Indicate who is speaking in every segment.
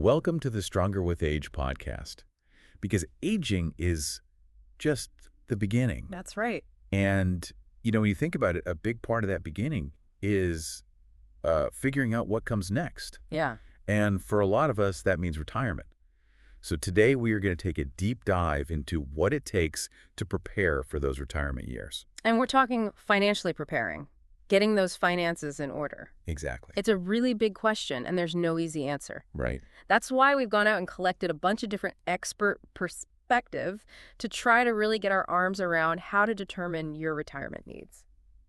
Speaker 1: Welcome to the Stronger with Age podcast, because aging is just the beginning.
Speaker 2: That's right.
Speaker 1: And, when you think about it, a big part of that beginning is figuring out what comes next.
Speaker 2: Yeah.
Speaker 1: And for a lot of us, that means retirement. So today we are going to take a deep dive into what it takes to prepare for those retirement years.
Speaker 2: And we're talking financially preparing, getting those finances in order.
Speaker 1: Exactly.
Speaker 2: It's a really big question, and there's no easy answer.
Speaker 1: Right.
Speaker 2: That's why we've gone out and collected a bunch of different expert perspective to try to really get our arms around how to determine your retirement needs.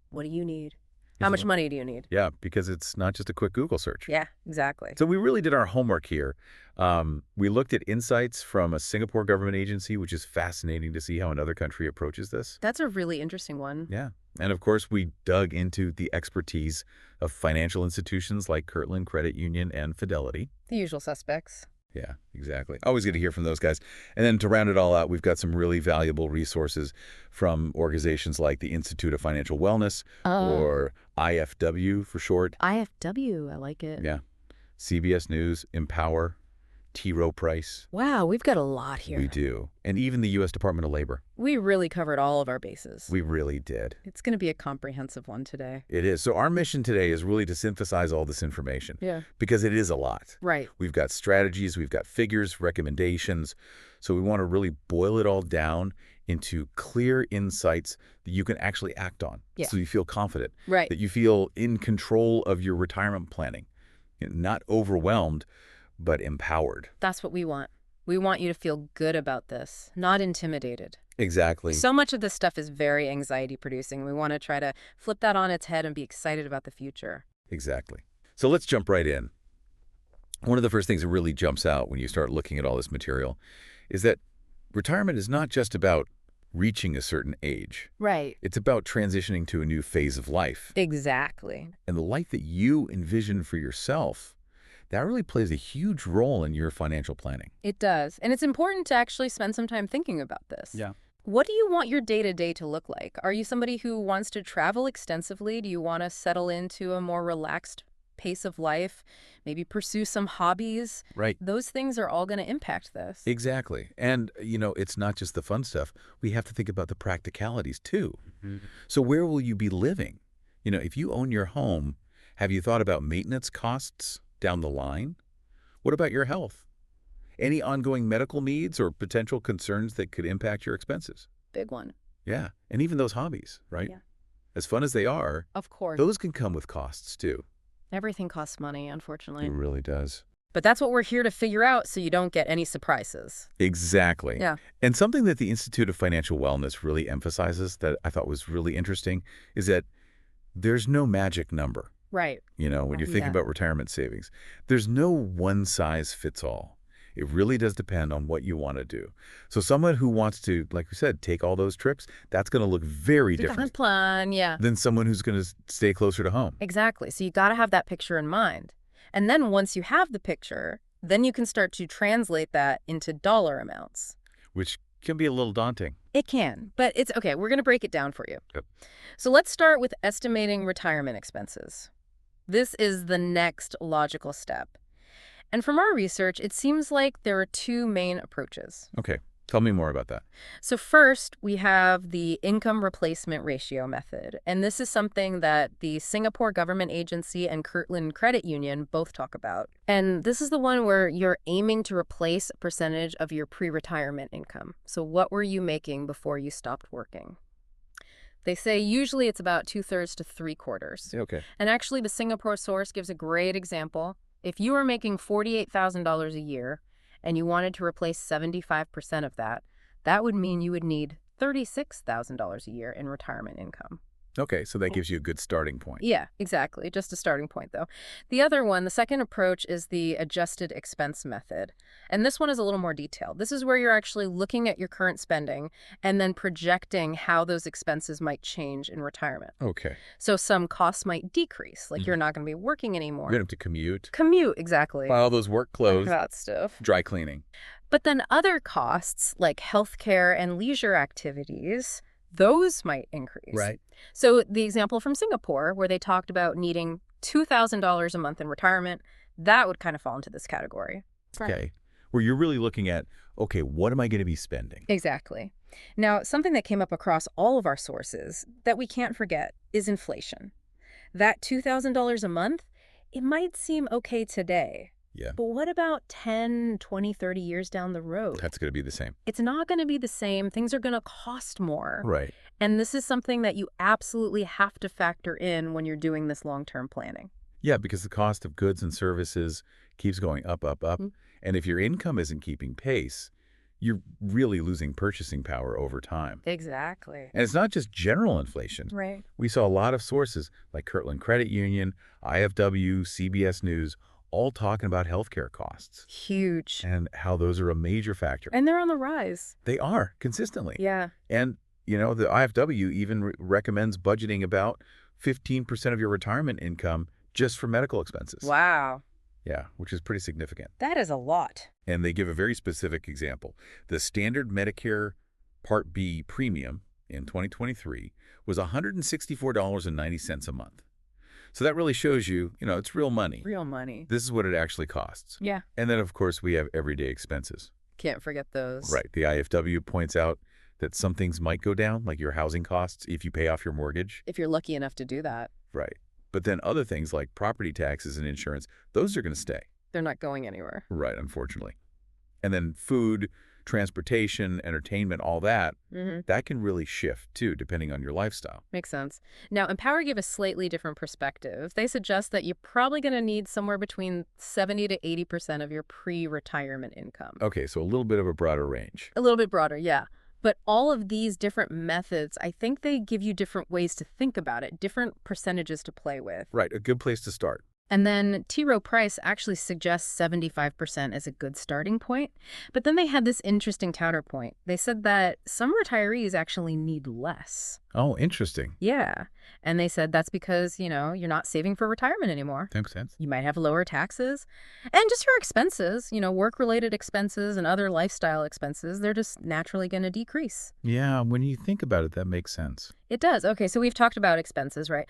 Speaker 2: What do you need? How much money do you need?
Speaker 1: Yeah, because it's not just a quick Google search.
Speaker 2: Yeah, exactly.
Speaker 1: So we really did our homework here. We looked at insights from a Singapore government agency, which is fascinating to see how another country approaches this.
Speaker 2: That's a really interesting one.
Speaker 1: Yeah. And of course, we dug into the expertise of financial institutions like Kirtland Credit Union and Fidelity.
Speaker 2: The usual suspects.
Speaker 1: Yeah, exactly. Always good to hear from those guys. And then to round it all out, we've got some really valuable resources from organizations like the Institute of Financial Wellness, or IFW for short.
Speaker 2: IFW, I like it.
Speaker 1: Yeah. CBS News, Empower, T. Rowe Price.
Speaker 2: Wow, we've got a lot here.
Speaker 1: We do. And even the U.S. Department of Labor.
Speaker 2: We really covered all of our bases.
Speaker 1: We really did.
Speaker 2: It's going to be a comprehensive one today.
Speaker 1: It is. So our mission today is really to synthesize all this information.
Speaker 2: Yeah.
Speaker 1: Because it is a lot.
Speaker 2: Right.
Speaker 1: We've got strategies, we've got figures, recommendations. So we want to really boil it all down into clear insights that you can actually act on.
Speaker 2: Yeah.
Speaker 1: So you feel confident.
Speaker 2: Right.
Speaker 1: That you feel in control of your retirement planning. Not overwhelmed, but empowered.
Speaker 2: That's what we want. We want you to feel good about this, not intimidated.
Speaker 1: Exactly.
Speaker 2: So much of this stuff is very anxiety-producing. We want to try to flip that on its head and be excited about the future.
Speaker 1: Exactly. So let's jump right in. One of the first things that really jumps out when you start looking at all this material is that retirement is not just about reaching a certain age.
Speaker 2: Right.
Speaker 1: It's about transitioning to a new phase of life.
Speaker 2: Exactly.
Speaker 1: And the life that you envision for yourself, that really plays a huge role in your financial planning.
Speaker 2: It does. And it's important to actually spend some time thinking about this.
Speaker 1: Yeah.
Speaker 2: What do you want your day-to-day to look like? Are you somebody who wants to travel extensively? Do you want to settle into a more relaxed pace of life? Maybe pursue some hobbies?
Speaker 1: Right.
Speaker 2: Those things are all going to impact this.
Speaker 1: Exactly. And, it's not just the fun stuff. We have to think about the practicalities, too. Mm-hmm. So where will you be living? If you own your home, have you thought about maintenance costs down the line? What about your health? Any ongoing medical needs or potential concerns that could impact your expenses?
Speaker 2: Big one.
Speaker 1: Yeah. And even those hobbies, right?
Speaker 2: Yeah.
Speaker 1: As fun as they are,
Speaker 2: Of course.
Speaker 1: those can come with costs, too.
Speaker 2: Everything costs money, unfortunately.
Speaker 1: It really does.
Speaker 2: But that's what we're here to figure out so you don't get any surprises.
Speaker 1: Exactly.
Speaker 2: Yeah.
Speaker 1: And something that the Institute of Financial Wellness really emphasizes that I thought was really interesting is that there's no magic number.
Speaker 2: Right.
Speaker 1: When you're thinking about retirement savings. There's no one size fits all. It really does depend on what you want to do. So someone who wants to, like we said, take all those trips, that's going to look very different
Speaker 2: Plan, yeah.
Speaker 1: than someone who's going to stay closer to home.
Speaker 2: Exactly. So you got to have that picture in mind. And then once you have the picture, then you can start to translate that into dollar amounts.
Speaker 1: Which can be a little daunting.
Speaker 2: It can, but it's okay. We're going to break it down for you.
Speaker 1: Yep.
Speaker 2: So let's start with estimating retirement expenses. This is the next logical step. And from our research, it seems like there are two main approaches.
Speaker 1: Okay. Tell me more about that.
Speaker 2: So first, we have the income replacement ratio method. And this is something that the Singapore government agency and Kirtland Credit Union both talk about. And this is the one where you're aiming to replace a percentage of your pre-retirement income. So what were you making before you stopped working? They say usually it's about 2/3 to 3/4.
Speaker 1: Okay.
Speaker 2: And actually, the Singapore source gives a great example. If you were making $48,000 a year and you wanted to replace 75% of that, that would mean you would need $36,000 a year in retirement income.
Speaker 1: Okay, so that gives you a good starting point.
Speaker 2: Yeah, exactly. Just a starting point, though. The other one, the second approach, is the adjusted expense method. And this one is a little more detailed. This is where you're actually looking at your current spending and then projecting how those expenses might change in retirement.
Speaker 1: Okay.
Speaker 2: So some costs might decrease, like you're not going to be working anymore.
Speaker 1: You're going to have to commute.
Speaker 2: Commute, exactly.
Speaker 1: Buy all those work clothes.
Speaker 2: That stuff.
Speaker 1: Dry cleaning.
Speaker 2: But then other costs, like healthcare and leisure activities, those might increase.
Speaker 1: Right.
Speaker 2: So the example from Singapore, where they talked about needing $2,000 a month in retirement, that would kind of fall into this category. Right.
Speaker 1: Okay. Where you're really looking at, okay, what am I going to be spending?
Speaker 2: Exactly. Now, something that came up across all of our sources that we can't forget is inflation. That $2,000 a month, it might seem okay today.
Speaker 1: Yeah,
Speaker 2: But what about 10, 20, 30 years down the road?
Speaker 1: that's going to be the same.
Speaker 2: It's not going to be the same. Things are going to cost more.
Speaker 1: Right.
Speaker 2: And this is something that you absolutely have to factor in when you're doing this long-term planning.
Speaker 1: Yeah, because the cost of goods and services keeps going up, up, up.
Speaker 2: Mm.
Speaker 1: And if your income isn't keeping pace, you're really losing purchasing power over time.
Speaker 2: Exactly.
Speaker 1: And it's not just general inflation.
Speaker 2: Right.
Speaker 1: We saw a lot of sources like Kirtland Credit Union, IFW, CBS News, all talking about healthcare costs
Speaker 2: Huge.
Speaker 1: and how those are a major factor.
Speaker 2: And they're on the rise.
Speaker 1: They are consistently.
Speaker 2: Yeah.
Speaker 1: And, the IFW even recommends budgeting about 15% of your retirement income just for medical expenses.
Speaker 2: Wow.
Speaker 1: Yeah, which is pretty significant.
Speaker 2: That is a lot.
Speaker 1: And they give a very specific example. The standard Medicare Part B premium in 2023 was $164.90 a month. So that really shows you, it's real money.
Speaker 2: Real money.
Speaker 1: This is what it actually costs.
Speaker 2: Yeah.
Speaker 1: And then, of course, we have everyday expenses.
Speaker 2: Can't forget those.
Speaker 1: Right. The IFW points out that some things might go down, like your housing costs, if you pay off your mortgage.
Speaker 2: If you're lucky enough to do that.
Speaker 1: Right. But then other things like property taxes and insurance, those are going to stay.
Speaker 2: They're not going anywhere.
Speaker 1: Right, unfortunately. And then food, transportation, entertainment, all that, that can really shift too, depending on your lifestyle.
Speaker 2: Makes sense. Now, Empower gave a slightly different perspective. They suggest that you're probably going to need somewhere between 70 to 80% of your pre-retirement income.
Speaker 1: Okay, so a little bit of a broader range.
Speaker 2: A little bit broader, yeah. But all of these different methods, I think they give you different ways to think about it, different percentages to play with.
Speaker 1: Right, a good place to start.
Speaker 2: And then T. Rowe Price actually suggests 75% as a good starting point. But then they had this interesting counterpoint. They said that some retirees actually need less.
Speaker 1: Oh, interesting.
Speaker 2: Yeah. And they said that's because, you're not saving for retirement anymore.
Speaker 1: Makes sense.
Speaker 2: You might have lower taxes. And just your expenses, work-related expenses and other lifestyle expenses, they're just naturally going to decrease.
Speaker 1: Yeah, when you think about it, that makes sense.
Speaker 2: It does. Okay, so we've talked about expenses, right?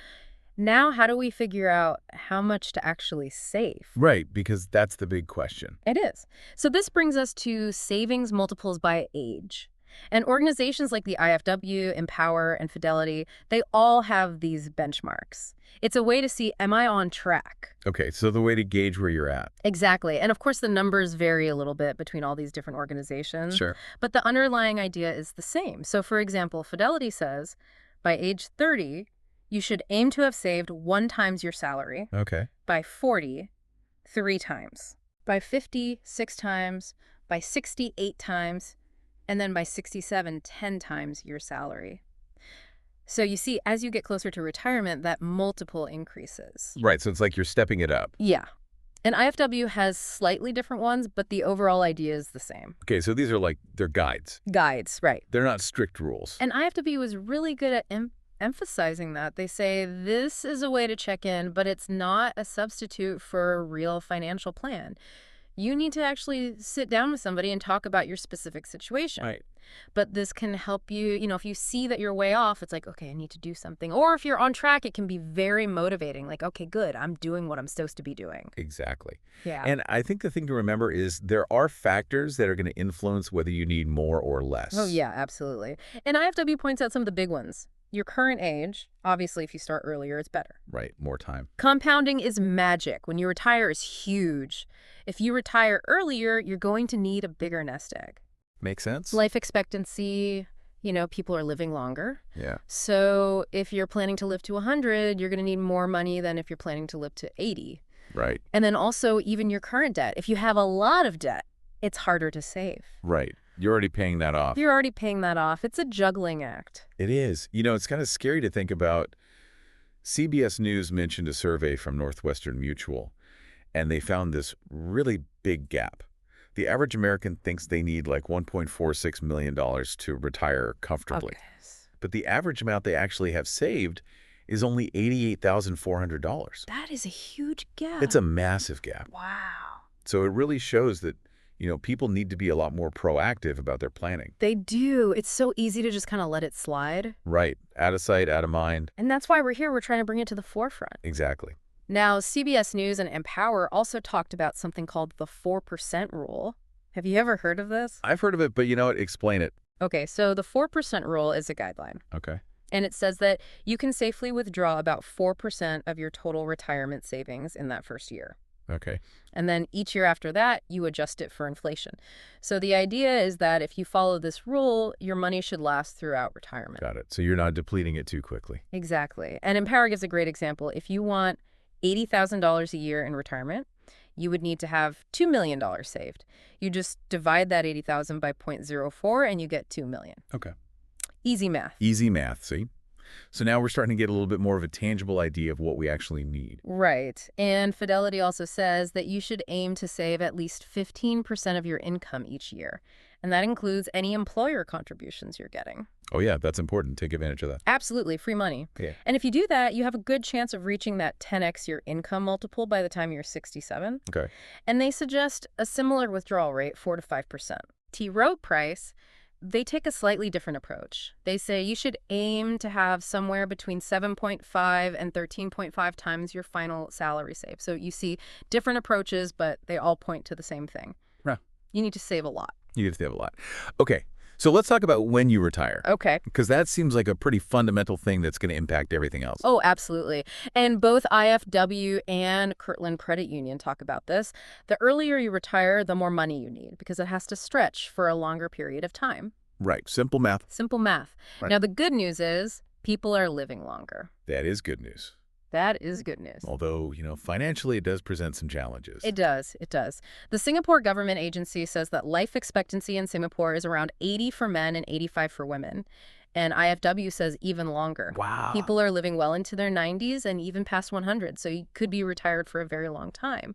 Speaker 2: Now, how do we figure out how much to actually save?
Speaker 1: Right, because that's the big question.
Speaker 2: It is. So this brings us to savings multiples by age. And organizations like the IFW, Empower, and Fidelity, they all have these benchmarks. It's a way to see, am I on track?
Speaker 1: Okay, so the way to gauge where you're at.
Speaker 2: Exactly. And of course, the numbers vary a little bit between all these different organizations.
Speaker 1: Sure.
Speaker 2: But the underlying idea is the same. So for example, Fidelity says, by age 30, you should aim to have saved 1 times your salary.
Speaker 1: Okay.
Speaker 2: By 40, 3 times. By 50, 6 times. By 60, 8 times. And then by 67, 10 times your salary. So you see, as you get closer to retirement, that multiple increases.
Speaker 1: Right, so it's like you're stepping it up.
Speaker 2: Yeah. And IFW has slightly different ones, but the overall idea is the same.
Speaker 1: Okay, so these are they're guides.
Speaker 2: Guides, right.
Speaker 1: They're not strict rules.
Speaker 2: And IFW was really good at emphasizing that. They say this is a way to check in, but it's not a substitute for a real financial plan. You need to actually sit down with somebody and talk about your specific situation.
Speaker 1: Right.
Speaker 2: But this can help you, if you see that you're way off, it's like, okay, I need to do something. Or if you're on track, it can be very motivating. Like, okay, good, I'm doing what I'm supposed to be doing.
Speaker 1: Exactly.
Speaker 2: Yeah.
Speaker 1: And I think the thing to remember is there are factors that are going to influence whether you need more or less.
Speaker 2: Oh, yeah, absolutely. And IFW points out some of the big ones. Your current age, obviously, if you start earlier, it's better.
Speaker 1: Right, more time.
Speaker 2: Compounding is magic. When you retire is huge. If you retire earlier, you're going to need a bigger nest egg.
Speaker 1: Make sense?
Speaker 2: Life expectancy, people are living longer.
Speaker 1: Yeah.
Speaker 2: So if you're planning to live to 100, you're going to need more money than if you're planning to live to 80.
Speaker 1: Right.
Speaker 2: And then also even your current debt. If you have a lot of debt, it's harder to save.
Speaker 1: Right. You're already paying that off.
Speaker 2: You're already paying that off. It's a juggling act.
Speaker 1: It is. It's kind of scary to think about. CBS News mentioned a survey from Northwestern Mutual, and they found this really big gap. The average American thinks they need $1.46 million to retire comfortably.
Speaker 2: Okay.
Speaker 1: But the average amount they actually have saved is only $88,400.
Speaker 2: That is a huge gap.
Speaker 1: It's a massive gap.
Speaker 2: Wow.
Speaker 1: So it really shows that, people need to be a lot more proactive about their planning.
Speaker 2: They do. It's so easy to just kind of let it slide.
Speaker 1: Right. Out of sight, out of mind.
Speaker 2: And that's why we're here. We're trying to bring it to the forefront.
Speaker 1: Exactly.
Speaker 2: Now, CBS News and Empower also talked about something called the 4% rule. Have you ever heard of this?
Speaker 1: I've heard of it, but you know what? Explain it.
Speaker 2: Okay, so the 4% rule is a guideline.
Speaker 1: Okay.
Speaker 2: And it says that you can safely withdraw about 4% of your total retirement savings in that first year.
Speaker 1: Okay.
Speaker 2: And then each year after that, you adjust it for inflation. So the idea is that if you follow this rule, your money should last throughout retirement.
Speaker 1: Got it. So you're not depleting it too quickly.
Speaker 2: Exactly. And Empower gives a great example. If you want $80,000 a year in retirement, you would need to have $2 million saved. You just divide that 80,000 by 0.04 and you get $2 million.
Speaker 1: Okay.
Speaker 2: Easy math.
Speaker 1: Easy math, see? So now we're starting to get a little bit more of a tangible idea of what we actually need.
Speaker 2: Right. And Fidelity also says that you should aim to save at least 15% of your income each year. And that includes any employer contributions you're getting.
Speaker 1: Oh, yeah, that's important. Take advantage of that.
Speaker 2: Absolutely, free money.
Speaker 1: Yeah.
Speaker 2: And if you do that, you have a good chance of reaching that 10x your income multiple by the time you're 67.
Speaker 1: Okay.
Speaker 2: And they suggest a similar withdrawal rate, 4 to 5%. T. Rowe Price, they take a slightly different approach. They say you should aim to have somewhere between 7.5 and 13.5 times your final salary save. So you see different approaches, but they all point to the same thing.
Speaker 1: Huh.
Speaker 2: You need to save a lot.
Speaker 1: You need to have a lot. Okay. So let's talk about when you retire.
Speaker 2: Okay.
Speaker 1: Because that seems like a pretty fundamental thing that's going to impact everything else.
Speaker 2: Oh, absolutely. And both IFW and Kirtland Credit Union talk about this. The earlier you retire, the more money you need because it has to stretch for a longer period of time.
Speaker 1: Right. Simple math.
Speaker 2: Simple math.
Speaker 1: Right.
Speaker 2: Now, the good news is people are living longer.
Speaker 1: That is good news.
Speaker 2: That is good news.
Speaker 1: Although, financially it does present some challenges.
Speaker 2: It does. It does. The Singapore government agency says that life expectancy in Singapore is around 80 for men and 85 for women. And IFW says even longer.
Speaker 1: Wow.
Speaker 2: People are living well into their 90s and even past 100, so you could be retired for a very long time.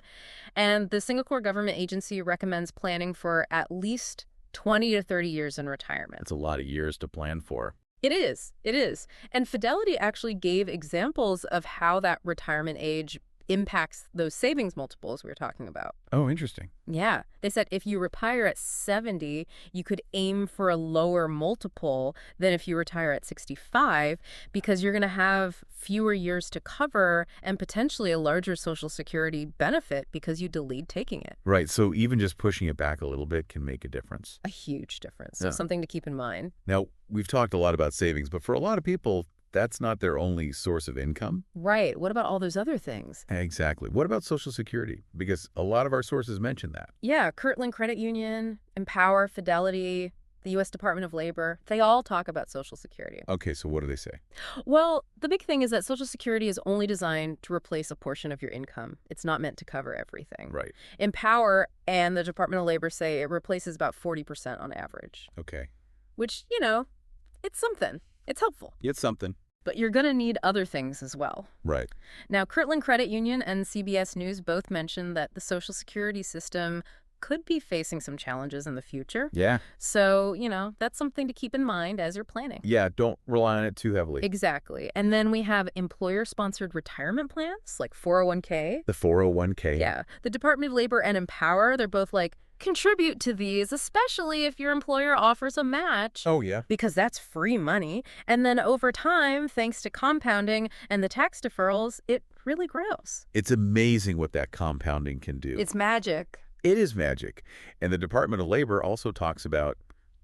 Speaker 2: And the Singapore government agency recommends planning for at least 20 to 30 years in retirement.
Speaker 1: That's a lot of years to plan for.
Speaker 2: It is. It is. And Fidelity actually gave examples of how that retirement age impacts those savings multiples we were talking about.
Speaker 1: Oh, interesting.
Speaker 2: Yeah. They said if you retire at 70, you could aim for a lower multiple than if you retire at 65 because you're going to have fewer years to cover and potentially a larger Social Security benefit because you delayed taking it.
Speaker 1: Right. So even just pushing it back a little bit can make a difference.
Speaker 2: A huge difference.
Speaker 1: Yeah.
Speaker 2: So something to keep in mind.
Speaker 1: Now, we've talked a lot about savings, but for a lot of people, that's not their only source of income.
Speaker 2: Right. What about all those other things?
Speaker 1: Exactly. What about Social Security? Because a lot of our sources mention that.
Speaker 2: Yeah, Kirtland Credit Union, Empower, Fidelity, the U.S. Department of Labor, they all talk about Social Security.
Speaker 1: Okay, so what do they say?
Speaker 2: Well, the big thing is that Social Security is only designed to replace a portion of your income. It's not meant to cover everything.
Speaker 1: Right.
Speaker 2: Empower and the Department of Labor say it replaces about 40% on average,
Speaker 1: Okay.
Speaker 2: which, it's something. It's helpful.
Speaker 1: It's something.
Speaker 2: But you're going to need other things as well.
Speaker 1: Right.
Speaker 2: Now, Kirtland Credit Union and CBS News both mentioned that the Social Security system could be facing some challenges in the future.
Speaker 1: Yeah.
Speaker 2: So, that's something to keep in mind as you're planning.
Speaker 1: Yeah, don't rely on it too heavily.
Speaker 2: Exactly. And then we have employer-sponsored retirement plans like 401k.
Speaker 1: The 401k.
Speaker 2: Yeah. The Department of Labor and Empower, they're both like, contribute to these, especially if your employer offers a match.
Speaker 1: Oh, yeah.
Speaker 2: Because that's free money. And then over time, thanks to compounding and the tax deferrals, it really grows.
Speaker 1: It's amazing what that compounding can do.
Speaker 2: It's magic.
Speaker 1: It is magic. And the Department of Labor also talks about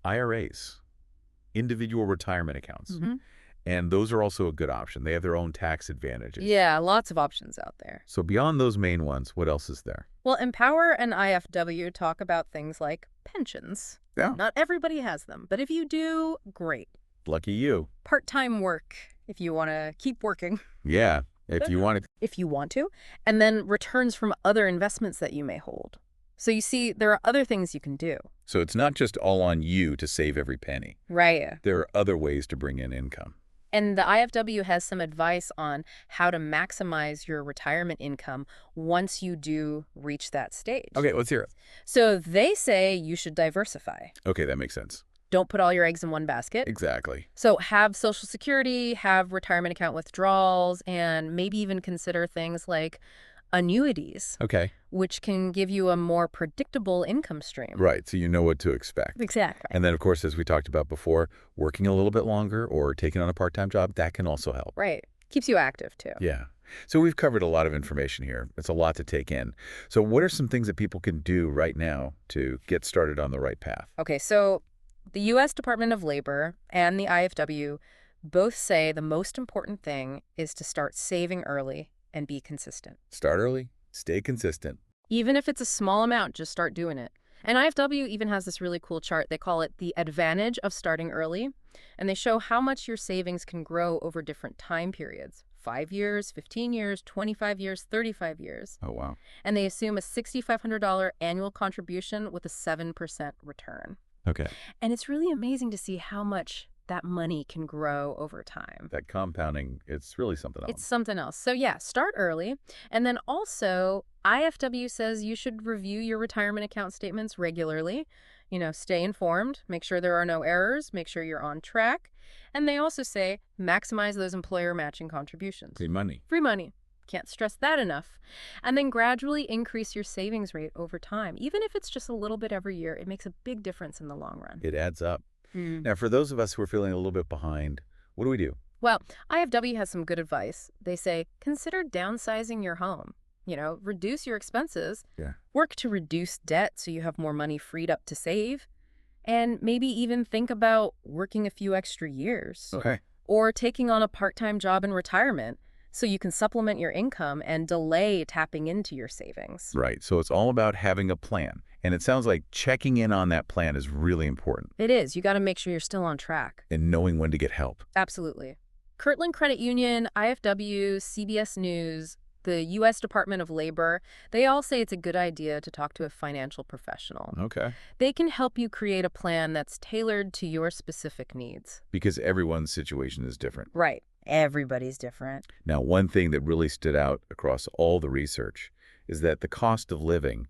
Speaker 1: IRAs, individual retirement accounts.
Speaker 2: Mm-hmm.
Speaker 1: And those are also a good option. They have their own tax advantages.
Speaker 2: Yeah, lots of options out there.
Speaker 1: So beyond those main ones, what else is there?
Speaker 2: Well, Empower and IFW talk about things like pensions.
Speaker 1: Yeah.
Speaker 2: Not everybody has them, but if you do, great.
Speaker 1: Lucky you.
Speaker 2: Part-time work, if you want to keep working.
Speaker 1: Yeah, if you want to.
Speaker 2: If you want to. And then returns from other investments that you may hold. So you see, there are other things you can do.
Speaker 1: So it's not just all on you to save every penny.
Speaker 2: Right.
Speaker 1: There are other ways to bring in income.
Speaker 2: And the IFW has some advice on how to maximize your retirement income once you do reach that stage.
Speaker 1: Okay, let's hear it.
Speaker 2: So they say you should diversify.
Speaker 1: Okay, that makes sense.
Speaker 2: Don't put all your eggs in one basket.
Speaker 1: Exactly.
Speaker 2: So have Social Security, have retirement account withdrawals, and maybe even consider things like annuities,
Speaker 1: Okay.
Speaker 2: which can give you a more predictable income stream.
Speaker 1: Right, so you know what to expect.
Speaker 2: Exactly.
Speaker 1: And then, of course, as we talked about before, working a little bit longer or taking on a part-time job, that can also help.
Speaker 2: Right. Keeps you active, too.
Speaker 1: Yeah. So we've covered a lot of information here. It's a lot to take in. So what are some things that people can do right now to get started on the right path?
Speaker 2: Okay, so the U.S. Department of Labor and the IFW both say the most important thing is to start saving early and be consistent.
Speaker 1: Start early, stay consistent.
Speaker 2: Even if it's a small amount, just start doing it. And IFW even has this really cool chart. They call it the advantage of starting early. And they show how much your savings can grow over different time periods. 5 years, 15 years, 25 years, 35 years.
Speaker 1: Oh, wow.
Speaker 2: And they assume a $6,500 annual contribution with a 7% return.
Speaker 1: Okay.
Speaker 2: And it's really amazing to see how much that money can grow over time.
Speaker 1: That compounding, it's really something else.
Speaker 2: It's something else. So yeah, start early. And then also, IFW says you should review your retirement account statements regularly. Stay informed, make sure there are no errors, make sure you're on track. And they also say maximize those employer matching contributions.
Speaker 1: Free money.
Speaker 2: Free money. Can't stress that enough. And then gradually increase your savings rate over time. Even if it's just a little bit every year, it makes a big difference in the long run.
Speaker 1: It adds up. Now, for those of us who are feeling a little bit behind, what do we do?
Speaker 2: Well, IFW has some good advice. They say, consider downsizing your home. Reduce your expenses.
Speaker 1: Yeah.
Speaker 2: Work to reduce debt so you have more money freed up to save. And maybe even think about working a few extra years.
Speaker 1: Okay.
Speaker 2: Or taking on a part-time job in retirement so you can supplement your income and delay tapping into your savings.
Speaker 1: Right. So it's all about having a plan. And it sounds like checking in on that plan is really important.
Speaker 2: It is. You got to make sure you're still on track.
Speaker 1: And knowing when to get help.
Speaker 2: Absolutely. Kirtland Credit Union, IFW, CBS News, the U.S. Department of Labor, they all say it's a good idea to talk to a financial professional.
Speaker 1: Okay.
Speaker 2: They can help you create a plan that's tailored to your specific needs.
Speaker 1: Because everyone's situation is different.
Speaker 2: Right. Everybody's different.
Speaker 1: Now, one thing that really stood out across all the research is that the cost of living,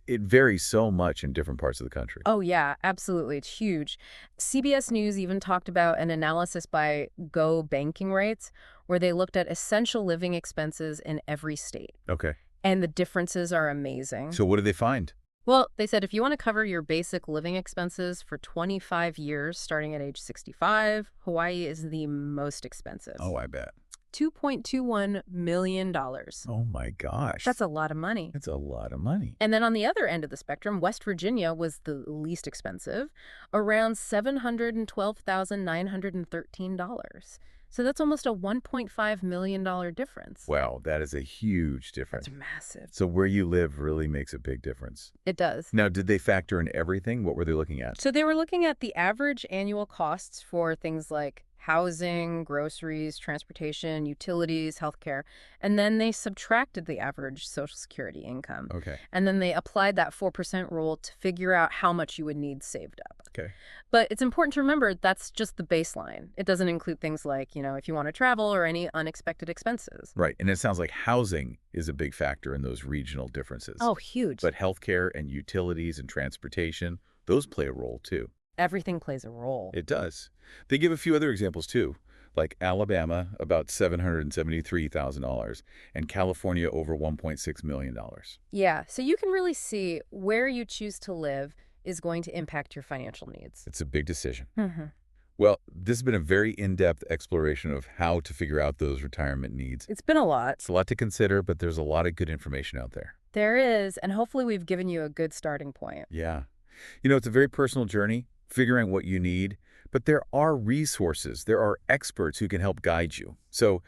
Speaker 1: it varies so much in different parts of the country.
Speaker 2: Oh, yeah, absolutely. It's huge. CBS News even talked about an analysis by Go Banking Rates, where they looked at essential living expenses in every state.
Speaker 1: Okay.
Speaker 2: And the differences are amazing.
Speaker 1: So what did they find?
Speaker 2: Well, they said if you want to cover your basic living expenses for 25 years, starting at age 65, Hawaii is the most expensive.
Speaker 1: Oh, I bet.
Speaker 2: $2.21 million.
Speaker 1: Oh, my gosh.
Speaker 2: That's a lot of money.
Speaker 1: That's a lot of money.
Speaker 2: And then on the other end of the spectrum, West Virginia was the least expensive, around $712,913. So that's almost a $1.5 million difference.
Speaker 1: Wow, that is a huge difference.
Speaker 2: That's massive.
Speaker 1: So where you live really makes a big difference.
Speaker 2: It does.
Speaker 1: Now, did they factor in everything? What were they looking at?
Speaker 2: So they were looking at the average annual costs for things like housing, groceries, transportation, utilities, healthcare, and then they subtracted the average Social Security income.
Speaker 1: Okay.
Speaker 2: And then they applied that 4% rule to figure out how much you would need saved up.
Speaker 1: Okay.
Speaker 2: But it's important to remember that's just the baseline. It doesn't include things like, if you want to travel or any unexpected expenses.
Speaker 1: Right. And it sounds like housing is a big factor in those regional differences.
Speaker 2: Oh, huge.
Speaker 1: But healthcare and utilities and transportation, those play a role too.
Speaker 2: Everything plays a role.
Speaker 1: It does. They give a few other examples too, like Alabama, about $773,000, and California, over $1.6 million.
Speaker 2: Yeah, so you can really see where you choose to live is going to impact your financial needs.
Speaker 1: It's a big decision.
Speaker 2: Mm-hmm.
Speaker 1: Well, this has been a very in-depth exploration of how to figure out those retirement needs.
Speaker 2: It's been a lot.
Speaker 1: It's a lot to consider, but there's a lot of good information out there.
Speaker 2: There is, and hopefully we've given you a good starting point.
Speaker 1: Yeah. It's a very personal journey, figuring what you need, but there are resources, there are experts who can help guide you. So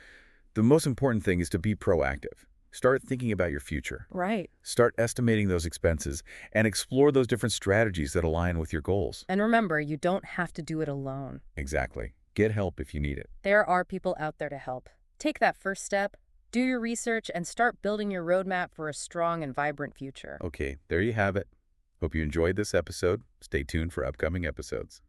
Speaker 1: the most important thing is to be proactive. Start thinking about your future.
Speaker 2: Right.
Speaker 1: Start estimating those expenses and explore those different strategies that align with your goals.
Speaker 2: And remember, you don't have to do it alone.
Speaker 1: Exactly. Get help if you need it.
Speaker 2: There are people out there to help. Take that first step, do your research, and start building your roadmap for a strong and vibrant future.
Speaker 1: Okay, there you have it. Hope you enjoyed this episode. Stay tuned for upcoming episodes.